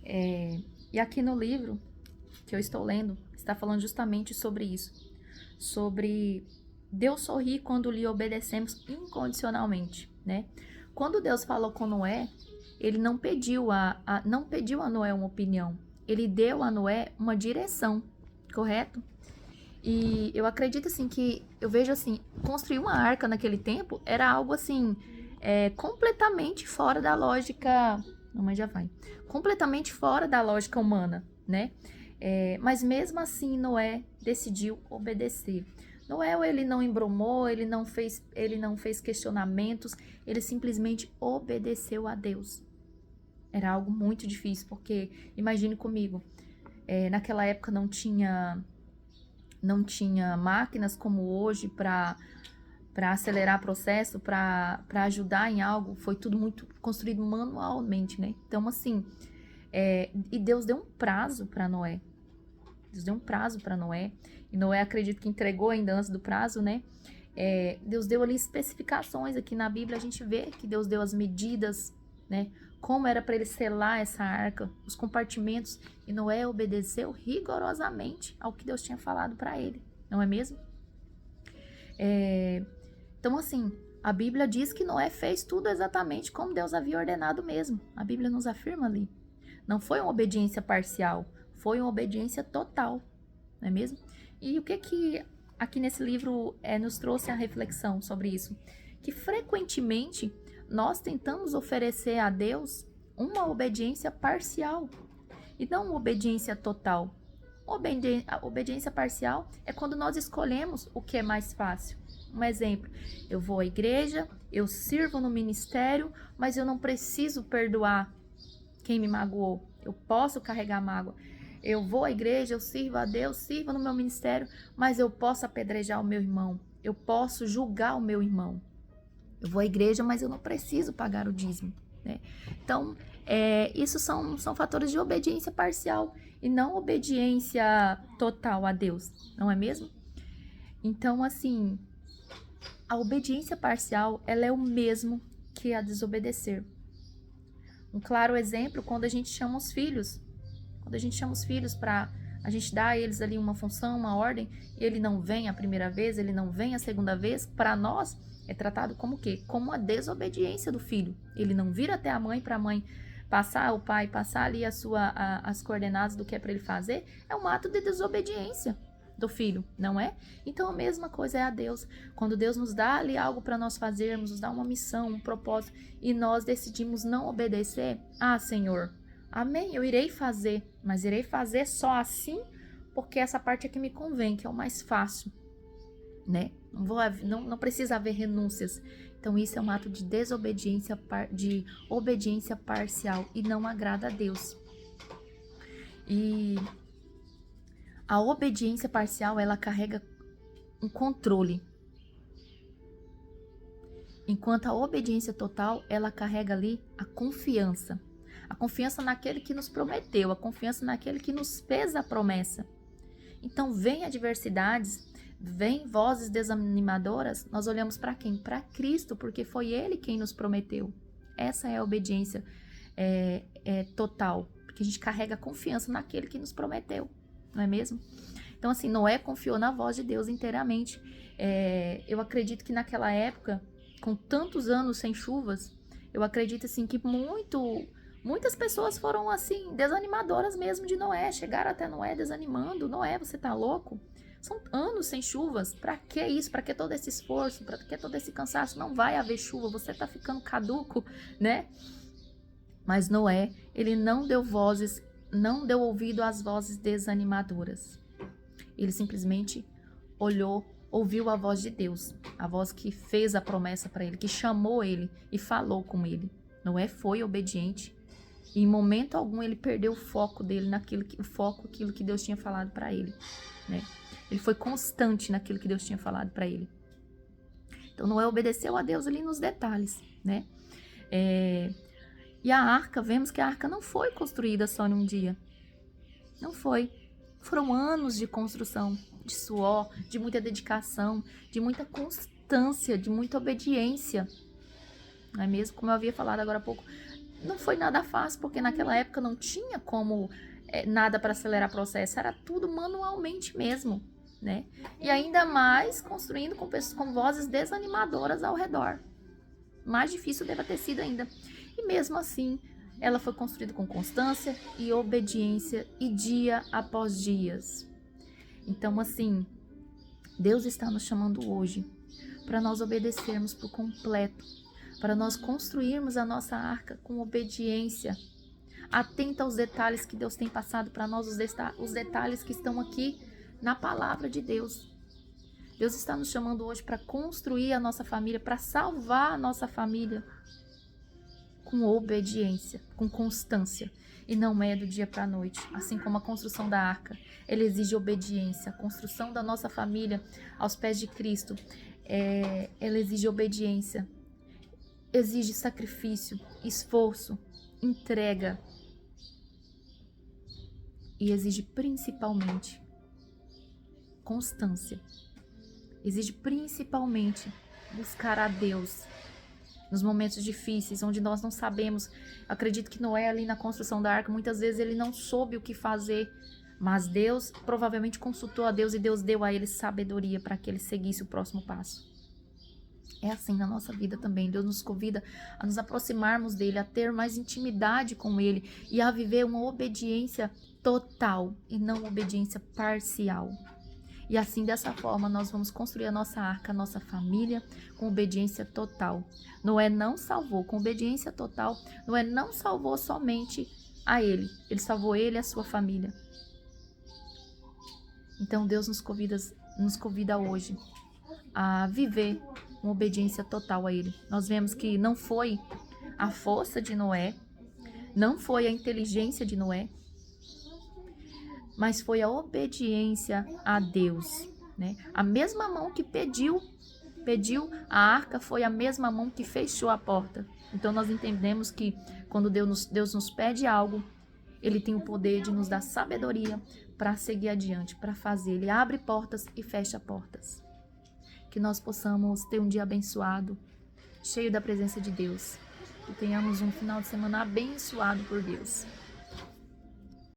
E aqui no livro que eu estou lendo, está falando justamente sobre isso. Sobre Deus sorrir quando lhe obedecemos incondicionalmente, né? Quando Deus falou com Noé, ele não pediu não pediu a Noé uma opinião. Ele deu a Noé uma direção, correto? E eu acredito assim que eu vejo assim, construir uma arca naquele tempo era algo assim completamente fora da lógica. Não, mas já vai. Completamente fora da lógica humana, né? Mas mesmo assim Noé decidiu obedecer. Noé ele não embromou, ele não fez questionamentos, ele simplesmente obedeceu a Deus. Era algo muito difícil, porque imagine comigo, naquela época não tinha máquinas como hoje para acelerar o processo, para ajudar em algo, foi tudo muito construído manualmente, né? Então, assim, e Deus deu um prazo para Noé. Deus deu um prazo para Noé, e Noé acredito que entregou ainda antes do prazo, né? Deus deu ali especificações, aqui na Bíblia a gente vê que Deus deu as medidas, né? Como era para ele selar essa arca, os compartimentos, e Noé obedeceu rigorosamente ao que Deus tinha falado para ele, não é mesmo? Então, assim, a Bíblia diz que Noé fez tudo exatamente como Deus havia ordenado mesmo. A Bíblia nos afirma ali. Não foi uma obediência parcial, foi uma obediência total, não é mesmo? E o que aqui nesse livro nos trouxe a reflexão sobre isso? Que frequentemente nós tentamos oferecer a Deus uma obediência parcial e não uma obediência total. A obediência parcial é quando nós escolhemos o que é mais fácil. Um exemplo, eu vou à igreja, eu sirvo no ministério, mas eu não preciso perdoar quem me magoou. Eu posso carregar mágoa. Eu vou à igreja, eu sirvo a Deus, sirvo no meu ministério, mas eu posso apedrejar o meu irmão. Eu posso julgar o meu irmão. Eu vou à igreja, mas eu não preciso pagar o dízimo, né? Então, isso são fatores de obediência parcial e não obediência total a Deus, não é mesmo? Então, assim, a obediência parcial, ela é o mesmo que a desobedecer. Um claro exemplo, quando a gente chama os filhos. Quando a gente chama os filhos para a gente dar a eles ali uma função, uma ordem, e ele não vem a primeira vez, ele não vem a segunda vez, para nós é tratado como o quê? Como a desobediência do filho. Ele não vir até a mãe para a mãe passar, o pai passar ali as coordenadas do que é para ele fazer, é um ato de desobediência do filho, não é? Então a mesma coisa é a Deus. Quando Deus nos dá ali algo para nós fazermos, nos dá uma missão, um propósito, e nós decidimos não obedecer, Senhor, amém, eu irei fazer, mas irei fazer só assim, porque essa parte é que me convém, que é o mais fácil, né? Não precisa haver renúncias. Então isso é um ato de desobediência, de obediência parcial, e não agrada a Deus. E a obediência parcial, ela carrega um controle, enquanto a obediência total, ela carrega ali a confiança naquele que nos prometeu, a confiança naquele que nos fez a promessa. Então, vem adversidades, vem vozes desanimadoras, nós olhamos para quem? Para Cristo, porque foi Ele quem nos prometeu. Essa é a obediência total, porque a gente carrega a confiança naquele que nos prometeu, não é mesmo? Então, assim, Noé confiou na voz de Deus inteiramente. Eu acredito que naquela época, com tantos anos sem chuvas, eu acredito, assim, que muitas pessoas foram, assim, desanimadoras mesmo de Noé. Chegaram até Noé desanimando. Noé, você tá louco? São anos sem chuvas. Pra que isso? Pra que todo esse esforço? Pra que todo esse cansaço? Não vai haver chuva. Você tá ficando caduco, né? Mas Noé, ele não deu ouvido às vozes desanimadoras. Ele simplesmente ouviu a voz de Deus, a voz que fez a promessa para ele, que chamou ele e falou com ele. Noé foi obediente e em momento algum ele perdeu o foco dele aquilo que Deus tinha falado para ele, né? Ele foi constante naquilo que Deus tinha falado para ele. Então Noé obedeceu a Deus ali nos detalhes, né? E a arca, vemos que a arca não foi construída só num dia. Não foi. Foram anos de construção, de suor, de muita dedicação, de muita constância, de muita obediência. Não é mesmo? Como eu havia falado agora há pouco, não foi nada fácil, porque naquela época não tinha como nada para acelerar o processo, era tudo manualmente mesmo, né? E ainda mais construindo com vozes desanimadoras ao redor. Mais difícil deve ter sido ainda. E mesmo assim, ela foi construída com constância e obediência e dia após dias. Então, assim, Deus está nos chamando hoje para nós obedecermos por completo, para nós construirmos a nossa arca com obediência. Atenta aos detalhes que Deus tem passado para nós, os detalhes que estão aqui na palavra de Deus. Deus está nos chamando hoje para construir a nossa família, para salvar a nossa família com obediência, com constância. E não é do dia para a noite. Assim como a construção da arca, ele exige obediência. A construção da nossa família aos pés de Cristo, ela exige obediência. Exige sacrifício, esforço, entrega. E exige principalmente constância. Exige principalmente buscar a Deus nos momentos difíceis, onde nós não sabemos. Acredito que Noé, ali na construção da arca, muitas vezes ele não soube o que fazer, mas Deus provavelmente consultou a Deus e Deus deu a ele sabedoria para que ele seguisse o próximo passo. É assim na nossa vida também. Deus nos convida a nos aproximarmos dele, a ter mais intimidade com ele e a viver uma obediência total e não uma obediência parcial. E assim, dessa forma, nós vamos construir a nossa arca, a nossa família, com obediência total. Noé não salvou, com obediência total, Noé não salvou somente a ele. Ele salvou ele e a sua família. Então, Deus nos convida hoje a viver uma obediência total a ele. Nós vemos que não foi a força de Noé, não foi a inteligência de Noé, mas foi a obediência a Deus, né? A mesma mão que pediu a arca foi a mesma mão que fechou a porta. Então nós entendemos que quando Deus nos pede algo, ele tem o poder de nos dar sabedoria para seguir adiante, para fazer. Ele abre portas e fecha portas. Que nós possamos ter um dia abençoado, cheio da presença de Deus. Que tenhamos um final de semana abençoado por Deus.